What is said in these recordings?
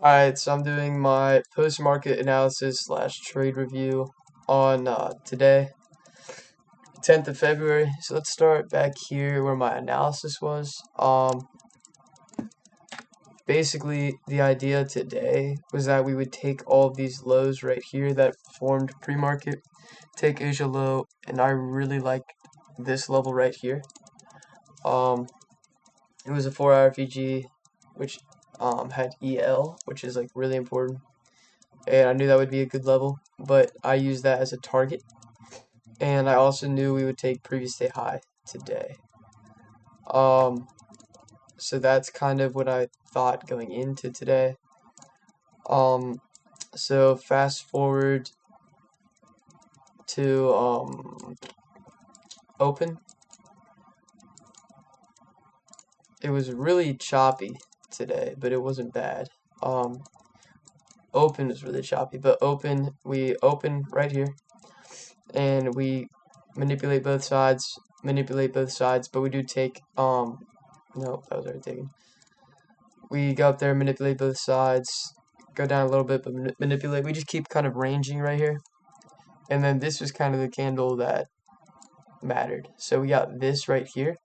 Alright, so I'm doing my post-market analysis slash trade review on today, 10th of February. So let's start back here where my analysis was. Basically, the idea today was that we would take all of these lows right here that formed pre-market, take Asia low, and I really like this level right here. It was a 4-hour FEG, which had EL, which is like really important. And I knew that would be a good level, but I used that as a target. And I also knew we would take previous day high today. So that's kind of what I thought going into today. So fast forward to open. It was really choppy today, but it wasn't bad. Open was really choppy, but we open right here, and we manipulate both sides, but we do take, no, that was already taken. We go up there, manipulate both sides, go down a little bit, but manipulate. We just keep kind of ranging right here. And then this was kind of the candle that mattered. So we got this right here,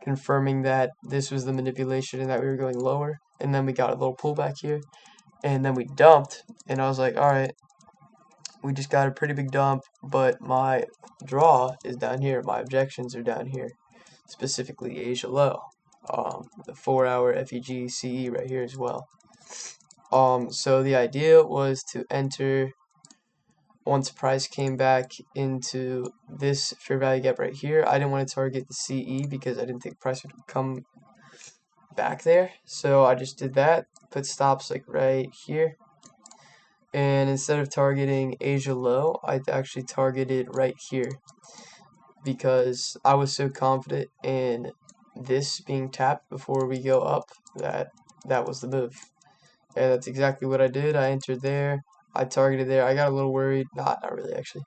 confirming that this was the manipulation and that we were going lower. And then we got a little pullback here. And then we dumped, and I was like, alright, we just got a pretty big dump, but my draw is down here. My objections are down here, specifically Asia low. The 4-hour FEG CE right here as well. So the idea was to enter once price came back into this fair value gap right here. I didn't want to target the CE because I didn't think price would come back there. So I just did that, put stops like right here. And instead of targeting Asia low, I actually targeted right here because I was so confident in this being tapped before we go up that was the move. And that's exactly what I did. I entered there. I targeted there. I got a little worried. Not really actually.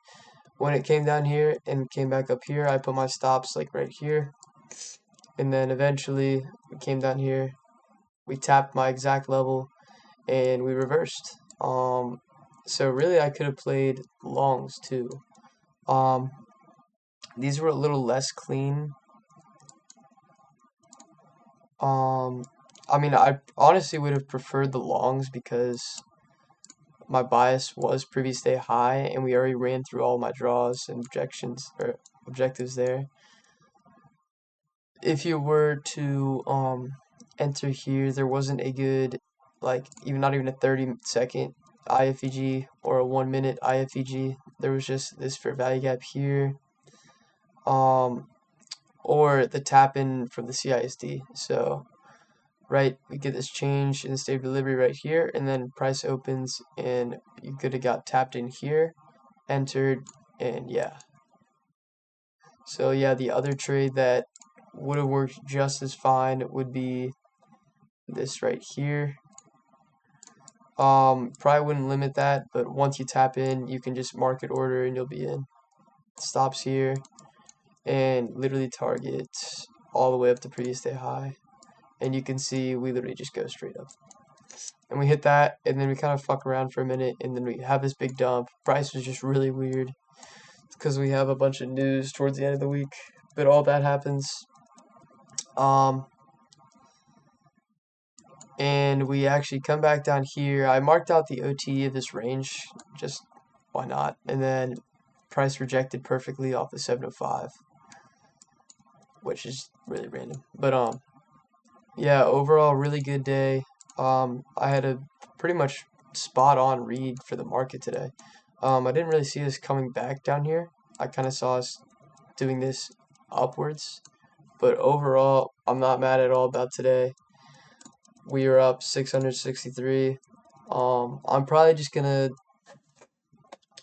When it came down here and came back up here, I put my stops like right here. And then eventually we came down here. We tapped my exact level and we reversed. So really I could have played longs too. These were a little less clean. I mean, I honestly would have preferred the longs because my bias was previous day high, and we already ran through all my draws and projections or objectives there. If you were to enter here, there wasn't a good, like, not even a 30-second IFEG or a 1-minute IFEG. There was just this fair value gap here, or the tap in from the CISD. So right, we get this change in the state of delivery right here, and then price opens, and you could have got tapped in here, entered, and yeah. So yeah, the other trade that would have worked just as fine would be this right here. Probably wouldn't limit that, but once you tap in, you can just market order and you'll be in. Stops here, and literally target all the way up to previous day high. And you can see we literally just go straight up. And we hit that, and then we kind of fuck around for a minute, and then we have this big dump. Price was just really weird because we have a bunch of news towards the end of the week, but all that happens. And we actually come back down here. I marked out the OT of this range, just why not? And then price rejected perfectly off the 705, which is really random. But yeah, overall, really good day. I had a pretty much spot on read for the market today. I didn't really see us coming back down here. I kind of saw us doing this upwards. But overall, I'm not mad at all about today. We were up 663. I'm probably just going to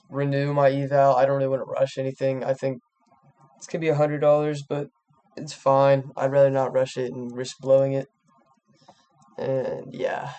renew my eval. I don't really want to rush anything. I think it's going to be $100, but it's fine. I'd rather not rush it and risk blowing it. And yeah.